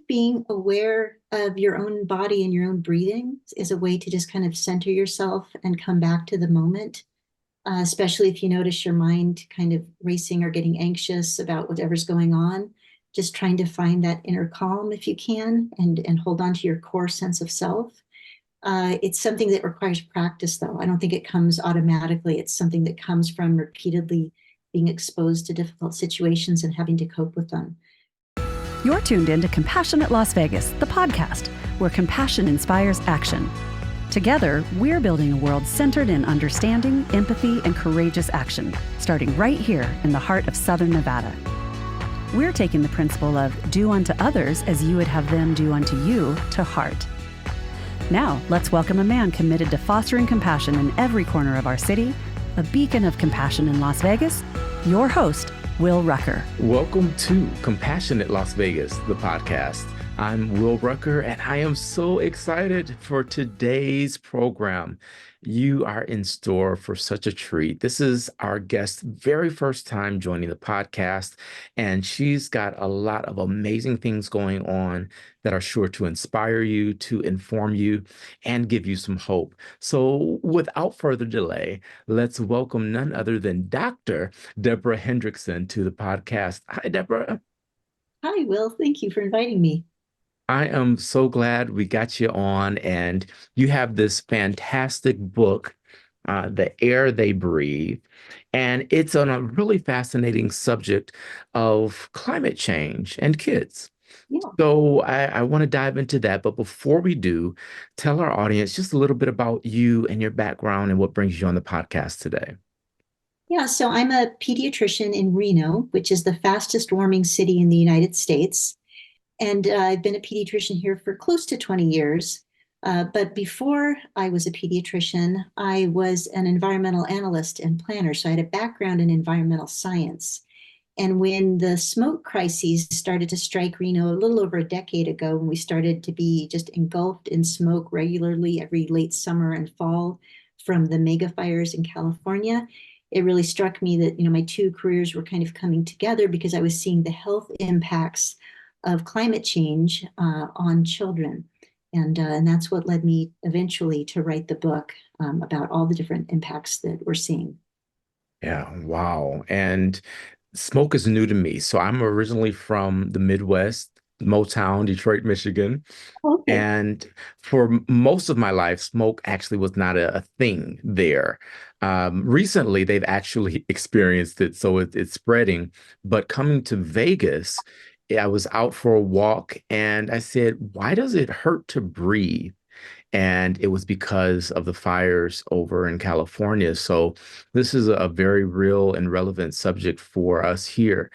being aware of your own body and your own breathing is a way to just kind of center yourself and come back to the moment, especially if you notice your mind kind of racing or getting anxious about whatever's going on. Just trying to find that inner calm if you can, and hold on to your core sense of self. It's something that requires practice, though. I don't think it comes automatically. It's something that comes from repeatedly being exposed to difficult situations and having to cope with them. You're tuned in to Compassionate Las Vegas, the podcast, where compassion inspires action. Together, we're building a world centered in understanding, empathy, and courageous action, starting right here in the heart of Southern Nevada. We're taking the principle of do unto others as you would have them do unto you to heart. Now, let's welcome a man committed to fostering compassion in every corner of our city, a beacon of compassion in Las Vegas, your host, Will Rucker. Welcome to Compassionate Las Vegas, the podcast. I'm Will Rucker, and I am so excited for today's program. You are in store for such a treat. This is our guest's very first time joining the podcast, and she's got a lot of amazing things going on that are sure to inspire you, to inform you, and give you some hope. So without further delay, let's welcome none other than Dr. Debra Hendrickson to the podcast. Hi, Debra. Hi, Will. Thank you for inviting me. I am so glad we got you on, and you have this fantastic book, The Air They Breathe, and it's on a really fascinating subject of climate change and kids. Yeah. So I want to dive into that, but before we do, tell our audience just a little bit about you and your background and what brings you on the podcast today. Yeah, so I'm a pediatrician in Reno, which is the fastest warming city in the United States. And I've been a pediatrician here for close to 20 years. But before I was a pediatrician, I was an environmental analyst and planner. So I had a background in environmental science. And when the smoke crises started to strike Reno a little over a decade ago, when we started to be just engulfed in smoke regularly every late summer and fall from the mega fires in California, it really struck me that, my two careers were kind of coming together because I was seeing the health impacts of climate change on children. And that's what led me eventually to write the book about all the different impacts that we're seeing. Yeah, wow. And smoke is new to me. So I'm originally from the Midwest, Motown, Detroit, Michigan. Okay. And for most of my life, smoke actually was not a thing there. Recently, they've actually experienced it, so it's spreading. But coming to Vegas, I was out for a walk and I said, why does it hurt to breathe? And it was because of the fires over in California. So this is a very real and relevant subject for us here.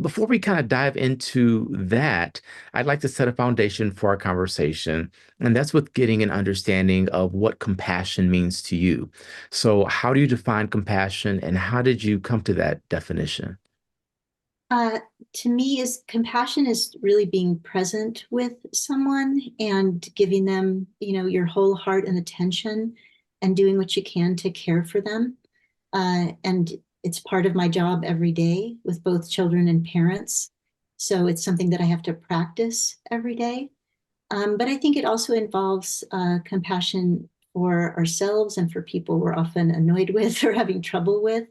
Before we kind of dive into that, I'd like to set a foundation for our conversation, and that's with getting an understanding of what compassion means to you. So, how do you define compassion, and how did you come to that definition? Uh, to me, is compassion is really being present with someone and giving them, your whole heart and attention, and doing what you can to care for them. And it's part of my job every day with both children and parents. So it's something that I have to practice every day. But I think it also involves compassion for ourselves and for people we're often annoyed with or having trouble with,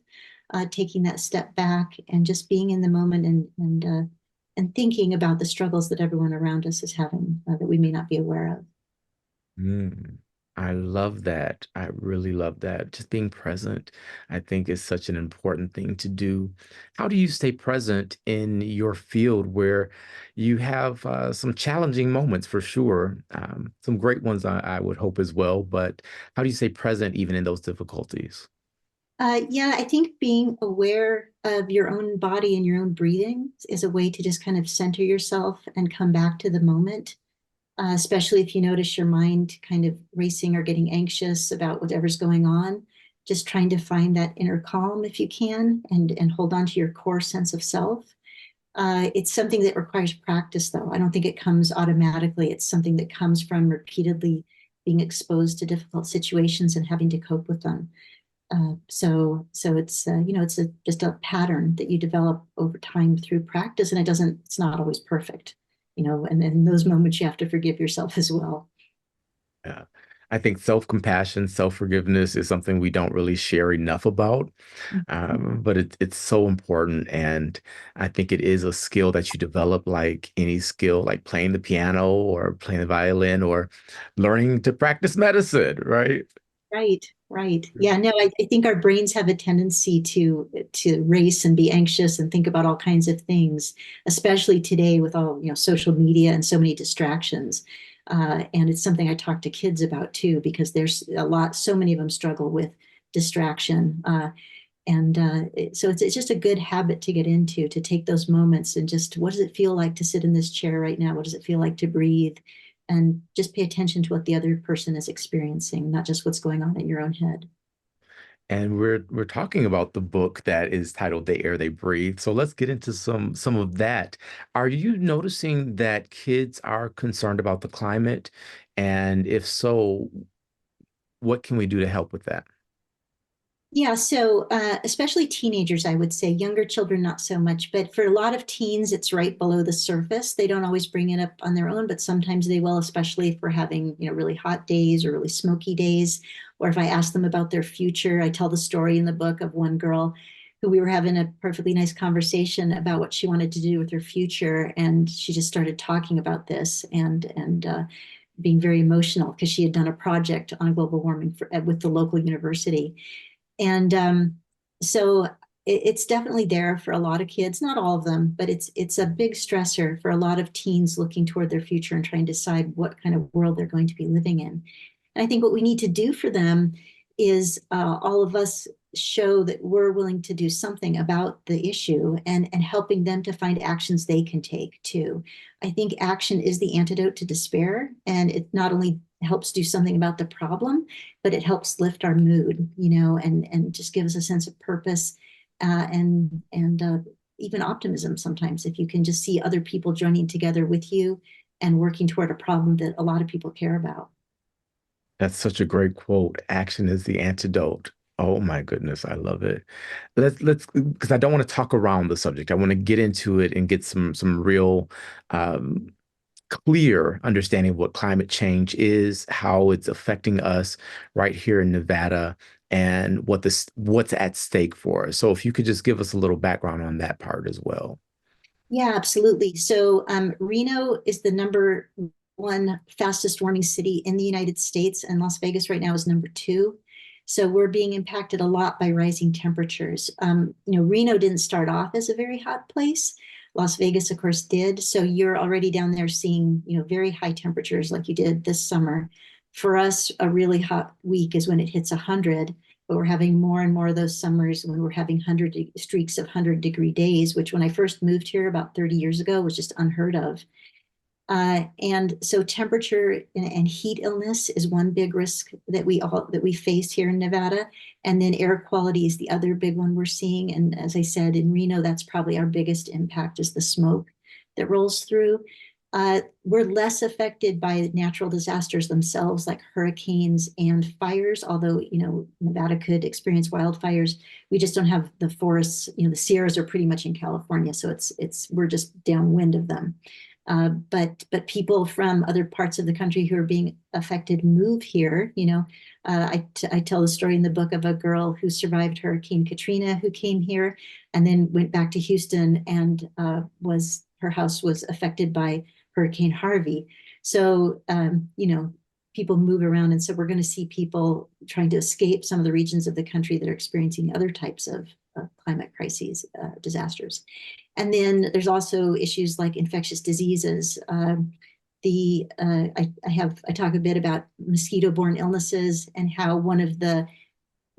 taking that step back and just being in the moment, and thinking about the struggles that everyone around us is having, that we may not be aware of. Mm, I love that. I really love that. Just being present, I think, is such an important thing to do. How do you stay present in your field where you have some challenging moments for sure, some great ones I would hope as well, but how do you stay present even in those difficulties? Yeah, I think being aware of your own body and your own breathing is a way to just kind of center yourself and come back to the moment, especially if you notice your mind kind of racing or getting anxious about whatever's going on. Just trying to find that inner calm if you can, and hold on to your core sense of self. It's something that requires practice, though. I don't think it comes automatically. It's something that comes from repeatedly being exposed to difficult situations and having to cope with them. So it's just a pattern that you develop over time through practice, and it's not always perfect. and in those moments you have to forgive yourself as well. Yeah. I think self-compassion, self-forgiveness is something we don't really share enough about, but it's so important. And I think it is a skill that you develop like any skill, like playing the piano or playing the violin or learning to practice medicine, right? Right, right. Yeah, no, I think our brains have a tendency to race and be anxious and think about all kinds of things, especially today with all, social media and so many distractions. And it's something I talk to kids about too, because there's so many of them struggle with distraction. So it's just a good habit to get into, to take those moments and just, what does it feel like to sit in this chair right now? What does it feel like to breathe? And just pay attention to what the other person is experiencing, not just what's going on in your own head. And we're talking about the book that is titled The Air They Breathe. So let's get into some of that. Are you noticing that kids are concerned about the climate? And if so, what can we do to help with that? Yeah, so especially teenagers, I would say, younger children, not so much. But for a lot of teens, it's right below the surface. They don't always bring it up on their own, but sometimes they will, especially if we're having, really hot days or really smoky days. Or if I ask them about their future, I tell the story in the book of one girl who we were having a perfectly nice conversation about what she wanted to do with her future. And she just started talking about this and being very emotional because she had done a project on global warming with the local university. And so it's definitely there for a lot of kids, not all of them, but it's a big stressor for a lot of teens looking toward their future and trying to decide what kind of world they're going to be living in. And I think what we need to do for them is all of us show that we're willing to do something about the issue and helping them to find actions they can take too. I think action is the antidote to despair, and it not only helps do something about the problem, but it helps lift our mood, and just gives us a sense of purpose and even optimism sometimes if you can just see other people joining together with you and working toward a problem that a lot of people care about. That's such a great quote. Action is the antidote. Oh my goodness, I love it. Let's because I don't want to talk around the subject. I want to get into it and get some real um clear understanding of what climate change is, how it's affecting us right here in Nevada, and what's at stake for us. So if you could just give us a little background on that part as well. Yeah, absolutely. So Reno is the number one fastest warming city in the United States, and Las Vegas right now is number two. So we're being impacted a lot by rising temperatures. Reno didn't start off as a very hot place. Las Vegas, of course, did. So you're already down there seeing, very high temperatures like you did this summer. For us, a really hot week is when it hits 100, but we're having more and more of those summers when we're having 100 streaks of 100-degree days, which when I first moved here about 30 years ago was just unheard of. And so temperature and heat illness is one big risk that we face here in Nevada. And then air quality is the other big one we're seeing. And as I said, in Reno, that's probably our biggest impact is the smoke that rolls through. We're less affected by natural disasters themselves, like hurricanes and fires, although, Nevada could experience wildfires. We just don't have the forests, the Sierras are pretty much in California, so we're just downwind of them. But people from other parts of the country who are being affected move here. I tell the story in the book of a girl who survived Hurricane Katrina who came here and then went back to Houston and her house was affected by Hurricane Harvey. So people move around, and so we're going to see people trying to escape some of the regions of the country that are experiencing other types of climate crises, disasters. And then there's also issues like infectious diseases. I talk a bit about mosquito-borne illnesses and how one of the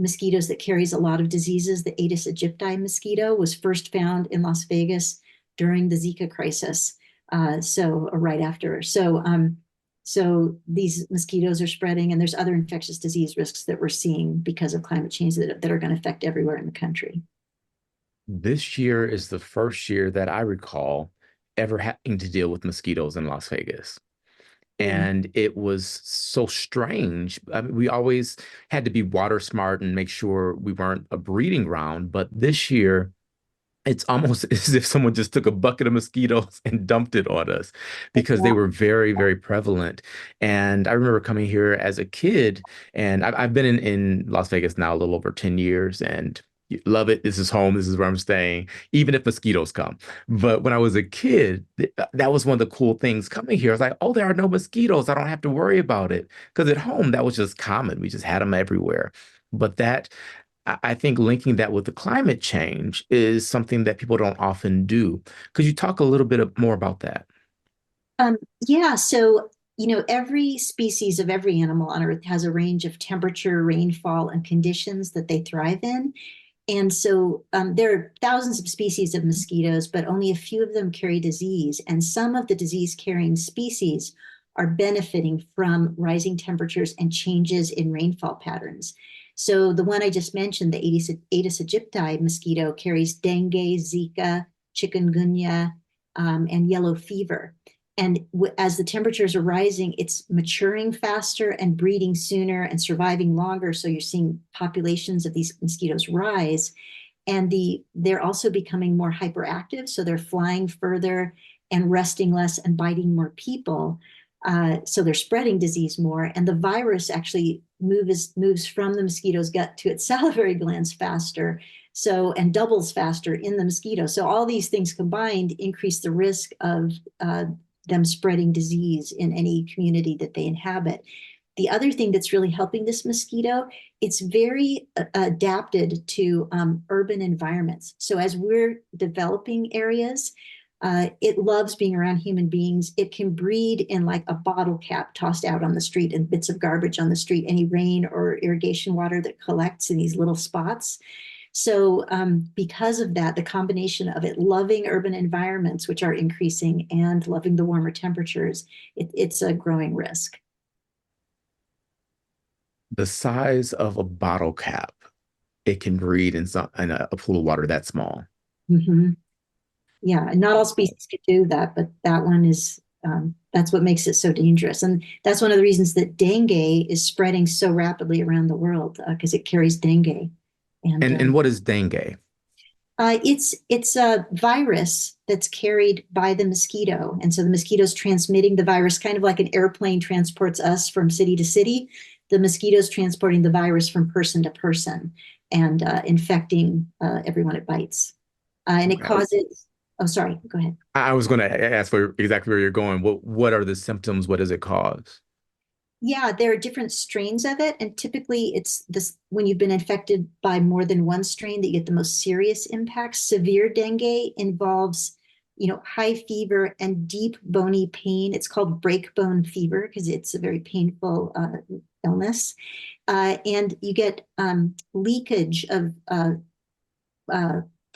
mosquitoes that carries a lot of diseases, the Aedes aegypti mosquito, was first found in Las Vegas during the Zika crisis. Right after. So these mosquitoes are spreading, and there's other infectious disease risks that we're seeing because of climate change that are going to affect everywhere in the country. This year is the first year that I recall ever having to deal with mosquitoes in Las Vegas. Yeah. And it was so strange. I mean, we always had to be water smart and make sure we weren't a breeding ground. But this year, it's almost as if someone just took a bucket of mosquitoes and dumped it on us because they were very, very prevalent. And I remember coming here as a kid, and I've been in Las Vegas now a little over 10 years and love it. This is home. This is where I'm staying, even if mosquitoes come. But when I was a kid, that was one of the cool things coming here. I was like, oh, there are no mosquitoes. I don't have to worry about it. Because at home, that was just common. We just had them everywhere. But that I think linking that with the climate change is something that people don't often do. Could you talk a little bit more about that? Yeah, so every species of every animal on Earth has a range of temperature, rainfall, and conditions that they thrive in. And so there are thousands of species of mosquitoes, but only a few of them carry disease. And some of the disease-carrying species are benefiting from rising temperatures and changes in rainfall patterns. So the one I just mentioned, the Aedes aegypti mosquito, carries dengue, Zika, chikungunya, and yellow fever. And as the temperatures are rising, it's maturing faster and breeding sooner and surviving longer. So you're seeing populations of these mosquitoes rise. And they're also becoming more hyperactive. So they're flying further and resting less and biting more people. So they're spreading disease more. And the virus actually moves from the mosquito's gut to its salivary glands faster. And doubles faster in the mosquito. So all these things combined increase the risk of them spreading disease in any community that they inhabit. The other thing that's really helping this mosquito, it's very adapted to urban environments. So as we're developing areas, it loves being around human beings. It can breed in like a bottle cap tossed out on the street and bits of garbage on the street, any rain or irrigation water that collects in these little spots. So because of that, the combination of it loving urban environments, which are increasing, and loving the warmer temperatures, it's a growing risk. The size of a bottle cap, it can breed in a pool of water that small. Mm-hmm. Yeah, and not all species could do that, but that one is, that's what makes it so dangerous. And that's one of the reasons that dengue is spreading so rapidly around the world, because it carries dengue. And what is dengue? It's a virus that's carried by the mosquito. And so the mosquito's transmitting the virus, kind of like an airplane transports us from city to city. The mosquito's transporting the virus from person to person and infecting everyone it bites. And it causes, oh, sorry, go ahead. I was going to ask for exactly where you're going. What are the symptoms? What does it cause? Yeah, there are different strains of it. And typically it's this when you've been infected by more than one strain that you get the most serious impacts. Severe dengue involves, high fever and deep bony pain. It's called breakbone fever because it's a very painful illness. And you get leakage of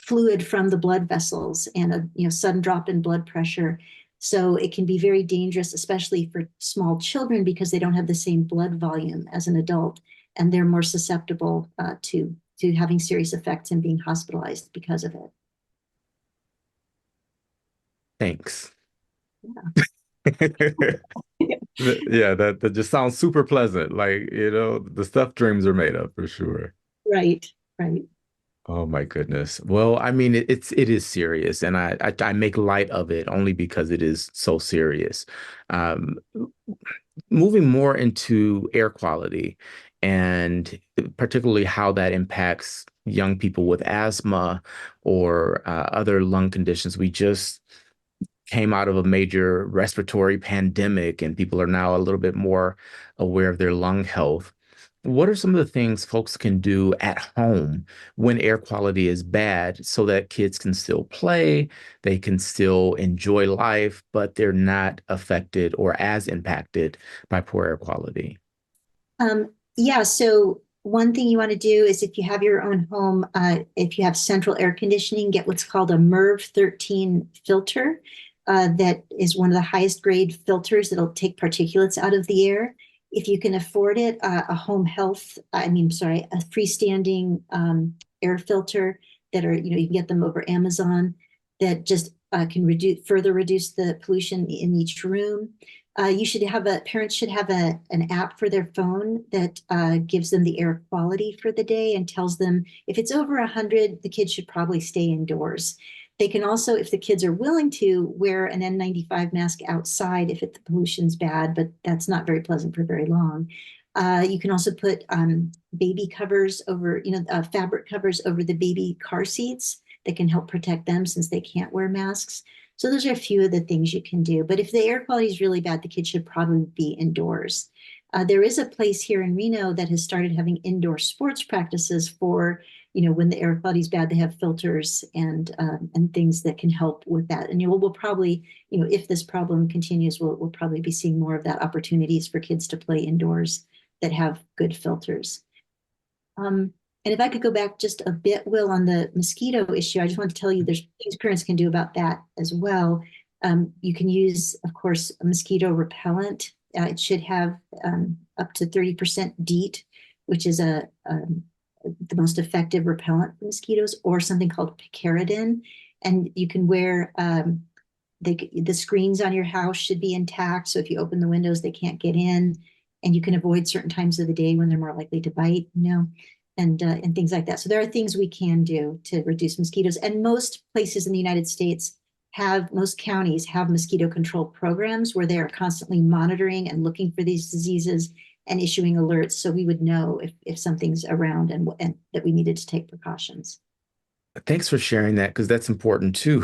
fluid from the blood vessels and a sudden drop in blood pressure. So it can be very dangerous, especially for small children, because they don't have the same blood volume as an adult, and they're more susceptible to having serious effects and being hospitalized because of it. Thanks. Yeah. Yeah, that just sounds super pleasant. Like, the stuff dreams are made of for sure. Right, right. Oh my goodness. Well, I mean, it is serious, and I make light of it only because it is so serious. Um, Moving more into air quality and particularly how that impacts young people with asthma or other lung conditions. We just came out of a major respiratory pandemic, and people are now a little bit more aware of their lung health. What are some of the things folks can do at home when air quality is bad so that kids can still play, they can still enjoy life, but they're not affected or as impacted by poor air quality? Yeah, so one thing you want to do is if you have your own home, if you have central air conditioning, get what's called a MERV 13 filter. That is one of the highest grade filters that'll take particulates out of the air. If you can afford it, a freestanding air filter that are, you can get them over Amazon that just can further reduce the pollution in each room. Parents should have an app for their phone that gives them the air quality for the day and tells them if it's over 100, the kids should probably stay indoors. They can also, if the kids are willing to, wear an N95 mask outside if the pollution's bad, but that's not very pleasant for very long. You can also put baby covers over, fabric covers over the baby car seats that can help protect them since they can't wear masks. So those are a few of the things you can do. But if the air quality is really bad, the kids should probably be indoors. There is a place here in Reno that has started having indoor sports practices for, when the air quality is bad, they have filters and things that can help with that. And we'll probably, if this problem continues, we'll probably be seeing more of that opportunities for kids to play indoors that have good filters. And if I could go back just a bit, Will, on the mosquito issue, I just want to tell you there's things parents can do about that as well. You can use, of course, a mosquito repellent. It should have up to 30% DEET, which is the most effective repellent for mosquitoes, or something called picaridin. And you can wear, the screens on your house should be intact. So if you open the windows, they can't get in. And you can avoid certain times of the day when they're more likely to bite, and things like that. So there are things we can do to reduce mosquitoes. And most places in the United States most counties have mosquito control programs where they are constantly monitoring and looking for these diseases and issuing alerts. So we would know if something's around and that we needed to take precautions. Thanks for sharing that, because that's important too.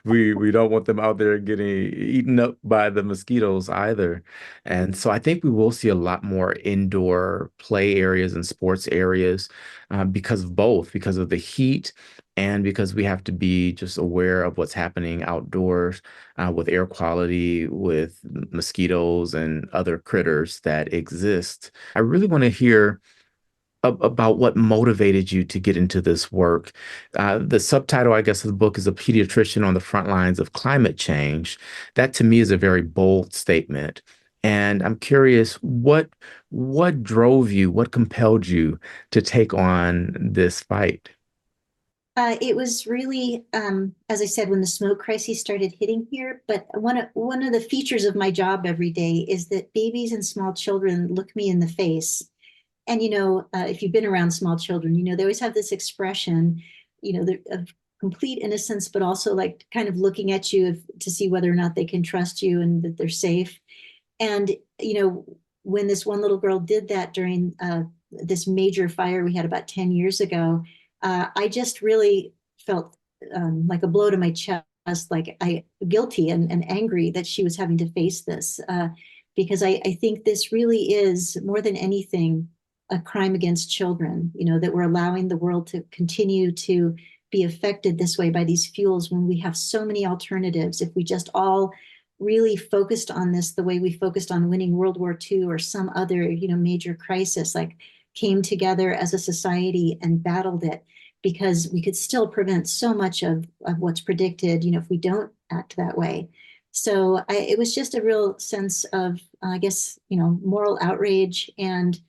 We don't want them out there getting eaten up by the mosquitoes either. And so I think we will see a lot more indoor play areas and sports areas because of both, because of the heat and because we have to be just aware of what's happening outdoors with air quality, with mosquitoes and other critters that exist. I really want to hear about what motivated you to get into this work. The subtitle, I guess, of the book is A Pediatrician on the Front Lines of Climate Change. That to me is a very bold statement. And I'm curious, what drove you, what compelled you to take on this fight? It was really, as I said, when the smoke crisis started hitting here. But one of the features of my job every day is that babies and small children look me in the face. And, if you've been around small children, they always have this expression, of complete innocence, but also like kind of looking at you to see whether or not they can trust you and that they're safe. And, when this one little girl did that during this major fire we had about 10 years ago, I just really felt like a blow to my chest, like guilty and angry that she was having to face this, because I think this really is more than anything a crime against children, that we're allowing the world to continue to be affected this way by these fuels when we have so many alternatives. If we just all really focused on this the way we focused on winning World War II or some other, major crisis, like came together as a society and battled it, because we could still prevent so much of what's predicted, if we don't act that way. So it was just a real sense of, I guess, moral outrage and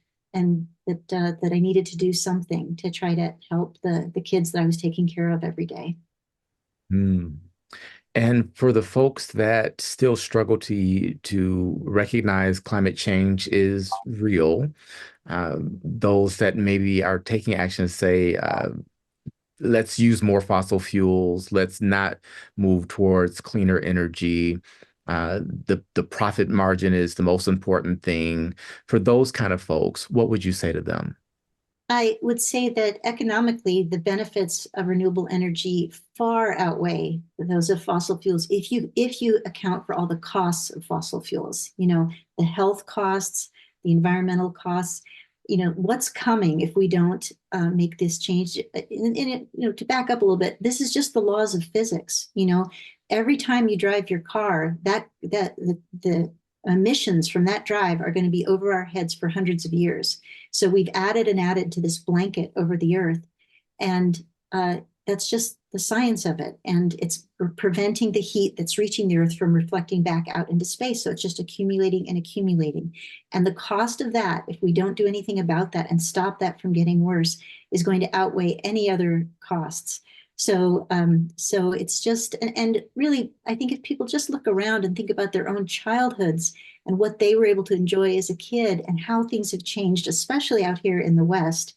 that I needed to do something to try to help the kids that I was taking care of every day. Hmm. And for the folks that still struggle to recognize climate change is real, those that maybe are taking action, say, let's use more fossil fuels, let's not move towards cleaner energy. The profit margin is the most important thing. For those kind of folks, what would you say to them? I would say that economically, the benefits of renewable energy far outweigh those of fossil fuels. If you account for all the costs of fossil fuels, the health costs, the environmental costs, what's coming if we don't make this change. To back up a little bit, this is just the laws of physics. Every time you drive your car, the emissions from that drive are going to be over our heads for hundreds of years. So we've added and added to this blanket over the earth. And that's just the science of it. And it's preventing the heat that's reaching the earth from reflecting back out into space. So it's just accumulating and accumulating. And the cost of that, if we don't do anything about that and stop that from getting worse, is going to outweigh any other costs. So it's just, and really, I think if people just look around and think about their own childhoods and what they were able to enjoy as a kid and how things have changed, especially out here in the West.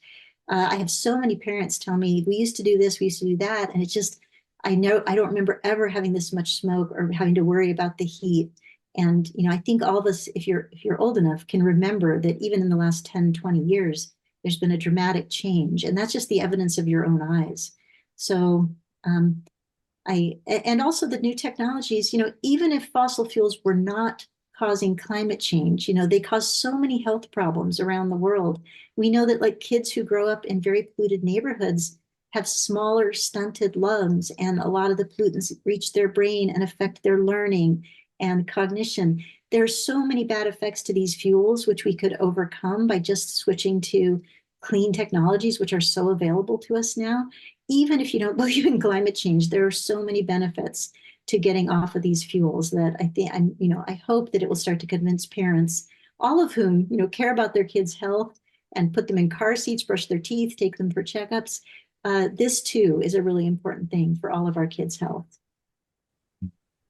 I have so many parents tell me, we used to do this, we used to do that. And it's just, I know, I don't remember ever having this much smoke or having to worry about the heat. And, I think all of us, if you're old enough, can remember that even in the last 10, 20 years, there's been a dramatic change. And that's just the evidence of your own eyes. So, and also the new technologies, even if fossil fuels were not causing climate change, they cause so many health problems around the world. We know that like kids who grow up in very polluted neighborhoods have smaller, stunted lungs, and a lot of the pollutants reach their brain and affect their learning and cognition. There's so many bad effects to these fuels, which we could overcome by just switching to clean technologies, which are so available to us now. Even if you don't believe in climate change, there are so many benefits to getting off of these fuels that I hope that it will start to convince parents, all of whom, care about their kids' health and put them in car seats, brush their teeth, take them for checkups. This too is a really important thing for all of our kids' health.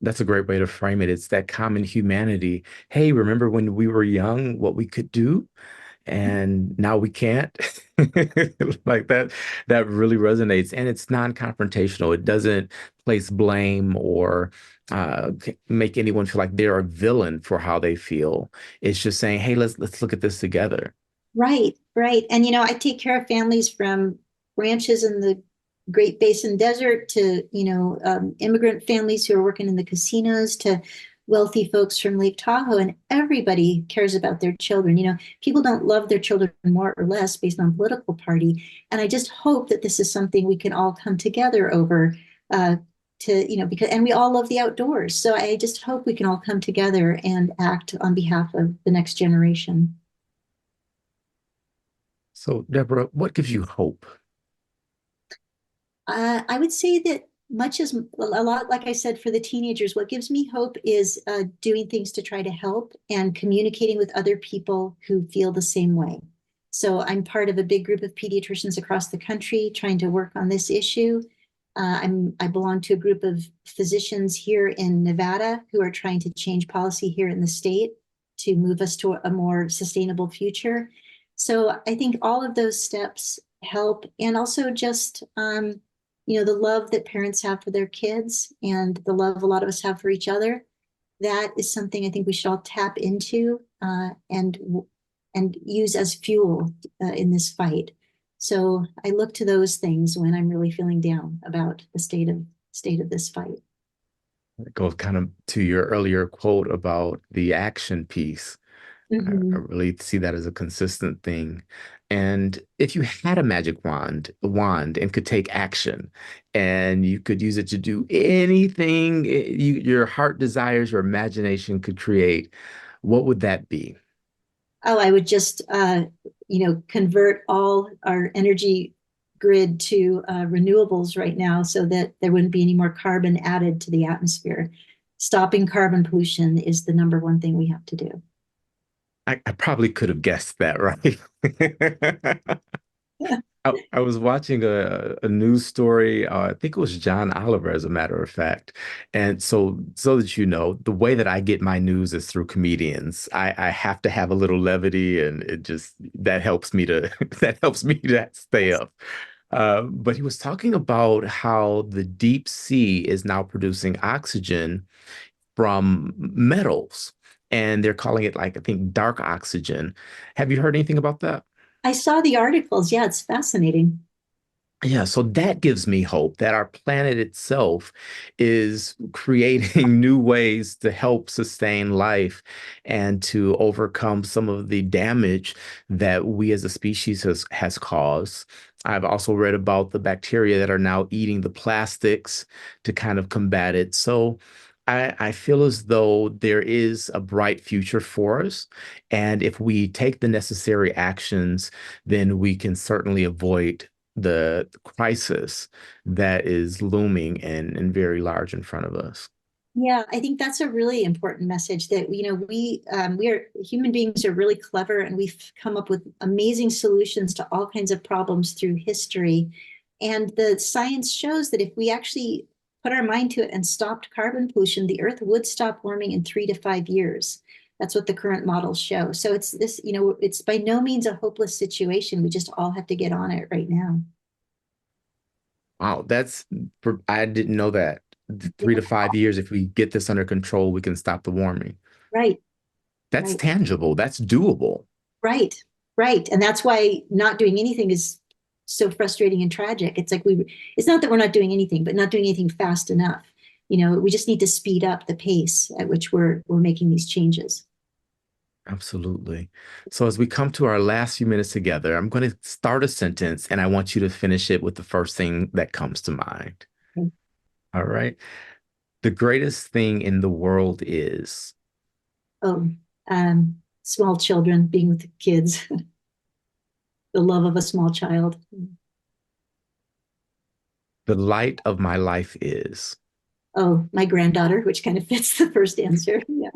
That's a great way to frame it. It's that common humanity. Hey, remember when we were young, what we could do? And now we can't. Like that really resonates. And it's non-confrontational. It doesn't place blame or make anyone feel like they're a villain for how they feel. It's just saying, hey, let's look at this together. Right, right. And I take care of families from ranches in the Great Basin Desert to immigrant families who are working in the casinos to wealthy folks from Lake Tahoe, and everybody cares about their children. People don't love their children more or less based on political party. And I just hope that this is something we can all come together over because we all love the outdoors. So I just hope we can all come together and act on behalf of the next generation. So, Deborah, what gives you hope? I would say that much as a lot, like I said, for the teenagers, what gives me hope is doing things to try to help and communicating with other people who feel the same way. So I'm part of a big group of pediatricians across the country trying to work on this issue. I belong to a group of physicians here in Nevada who are trying to change policy here in the state to move us to a more sustainable future. So I think all of those steps help, and also just the love that parents have for their kids and the love a lot of us have for each other. That is something I think we should all tap into and use as fuel in this fight. So I look to those things when I'm really feeling down about the state of this fight. It goes kind of to your earlier quote about the action piece. I really see that as a consistent thing. And if you had a magic wand and could take action and you could use it to do anything your heart desires, your imagination could create, what would that be? Oh, I would just, convert all our energy grid to renewables right now so that there wouldn't be any more carbon added to the atmosphere. Stopping carbon pollution is the number one thing we have to do. I probably could have guessed that, right? I was watching a news story. I think it was John Oliver, as a matter of fact. And so that you know, the way that I get my news is through comedians. I have to have a little levity, and that helps me to stay up. But he was talking about how the deep sea is now producing oxygen from metals, and they're calling it, like, I think, dark oxygen. Have you heard anything about that? I saw the articles. Yeah, it's fascinating. Yeah, so that gives me hope that our planet itself is creating new ways to help sustain life and to overcome some of the damage that we as a species has caused. I've also read about the bacteria that are now eating the plastics to kind of combat it. So I feel as though there is a bright future for us. And if we take the necessary actions, then we can certainly avoid the crisis that is looming and very large in front of us. Yeah, I think that's a really important message that, we are human beings are really clever and we've come up with amazing solutions to all kinds of problems through history. And the science shows that if we actually put our mind to it and stopped carbon pollution, the Earth would stop warming in 3 to 5 years. That's what the current models show. So it's this, it's by no means a hopeless situation. We just all have to get on it right now. Wow, I didn't know that. 3 to 5 years, if we get this under control, we can stop the warming. Right. That's Right. tangible. That's doable. Right. Right. And that's why not doing anything is so frustrating and tragic. It's like it's not that we're not doing anything, but not doing anything fast enough. We just need to speed up the pace at which we're making these changes. Absolutely. So as we come to our last few minutes together, I'm going to start a sentence and I want you to finish it with the first thing that comes to mind. Okay. All right. The greatest thing in the world is Oh, small children being with the kids, the love of a small child. the light of my life is Oh, my granddaughter, which kind of fits the first answer. Yeah.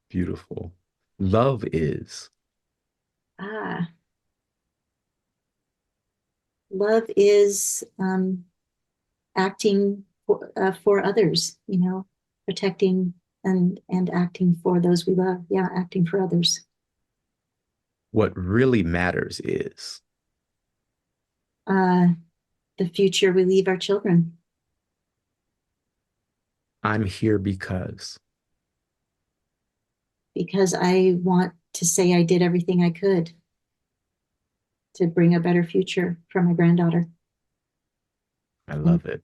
beautiful. Love is Ah, love is acting for others, protecting and acting for those we love. Yeah, acting for others. what really matters is Uh, the future we leave our children. I'm here Because I want to say I did everything I could to bring a better future for my granddaughter. I love it.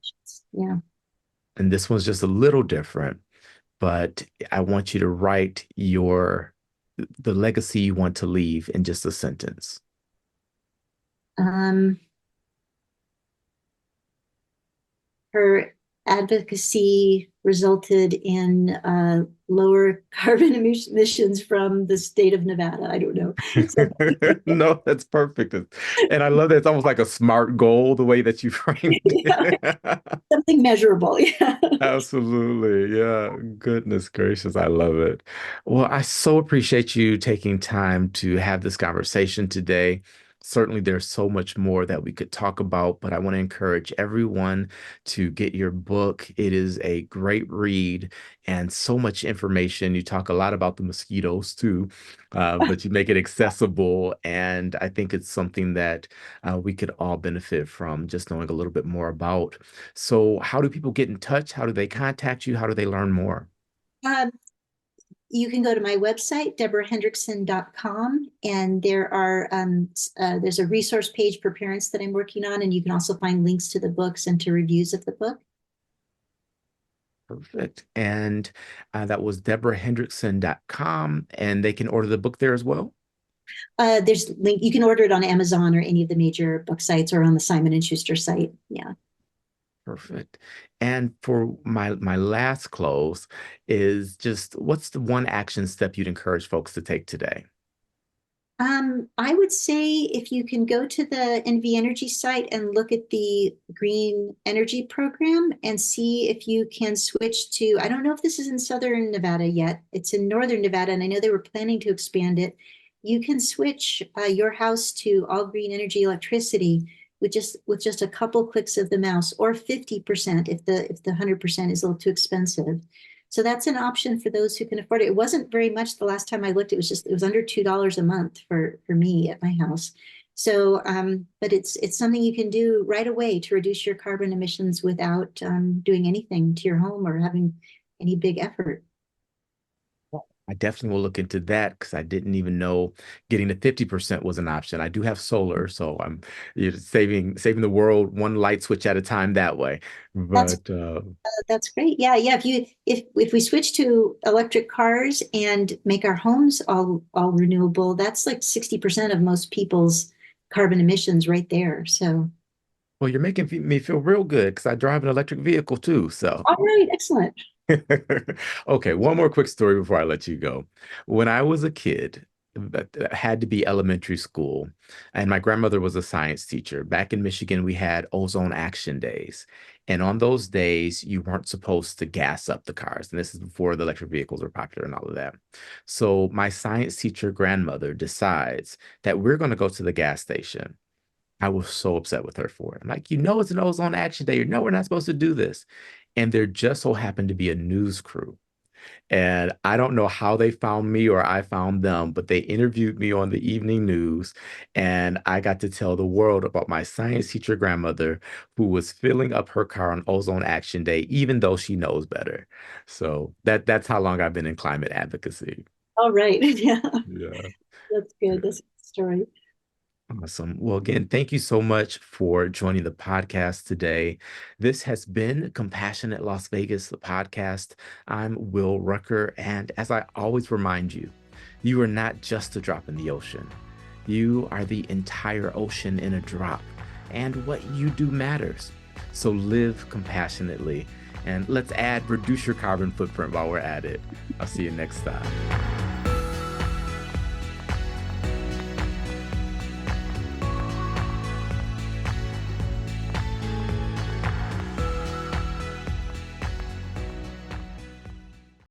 Yeah. And this one's just a little different, but I want you to write the legacy you want to leave in just a sentence. Her advocacy resulted in lower carbon emissions from the state of Nevada. I don't know. So, No, that's perfect. And I love that it's almost like a SMART goal, the way that you framed yeah, it. something measurable. Yeah. Absolutely. Yeah. Goodness gracious. I love it. Well, I so appreciate you taking time to have this conversation today. Certainly, there's so much more that we could talk about, but I want to encourage everyone to get your book. It is a great read and so much information. You talk a lot about the mosquitoes too, but you make it accessible. And I think it's something that we could all benefit from just knowing a little bit more about. So, how do people get in touch? How do they contact you? How do they learn more? Um, you can go to my website, debrahendrickson.com, and there's a resource page for parents that I'm working on, and you can also find links to the books and to reviews of the book. Perfect. And that was debrahendrickson.com, and they can order the book there as well. There's link. You can order it on Amazon or any of the major book sites or on the Simon & Schuster site. Yeah. Perfect. And for my last close is just what's the one action step you'd encourage folks to take today? I would say if you can go to the NV Energy site and look at the green energy program and see if you can switch to, I don't know if this is in Southern Nevada yet. It's in Northern Nevada, and I know they were planning to expand it. You can switch your house to all green energy electricity with just a couple clicks of the mouse, or 50% if the 100% is a little too expensive. So that's an option for those who can afford it. It wasn't very much the last time I looked. It was under $2 a month for me at my house. So, but it's something you can do right away to reduce your carbon emissions without doing anything to your home or having any big effort. I definitely will look into that because I didn't even know getting to 50% was an option. I do have solar, so I'm saving the world one light switch at a time that way. But That's great. Yeah, yeah. If we switch to electric cars and make our homes all renewable, that's like 60% of most people's carbon emissions right there. So, well, you're making me feel real good because I drive an electric vehicle too. So. all right, excellent. Okay, one more quick story before I let you go. When I was a kid, that had to be elementary school, and my grandmother was a science teacher. Back in Michigan, we had ozone action days. And on those days, you weren't supposed to gas up the cars. And this is before the electric vehicles were popular and all of that. So my science teacher grandmother decides that we're going to go to the gas station. I was so upset with her for it. I'm like, it's an ozone action day. We're not supposed to do this. And there just so happened to be a news crew. And I don't know how they found me or I found them, but they interviewed me on the evening news. And I got to tell the world about my science teacher grandmother who was filling up her car on Ozone Action Day, even though she knows better. So that's how long I've been in climate advocacy. All right. Yeah, Yeah. that's good. That's a good story. Awesome. Well, again, thank you so much for joining the podcast today. This has been Compassionate Las Vegas, the podcast. I'm Will Rucker. And as I always remind you, you are not just a drop in the ocean. You are the entire ocean in a drop. And what you do matters. So live compassionately. And let's reduce your carbon footprint while we're at it. I'll see you next time.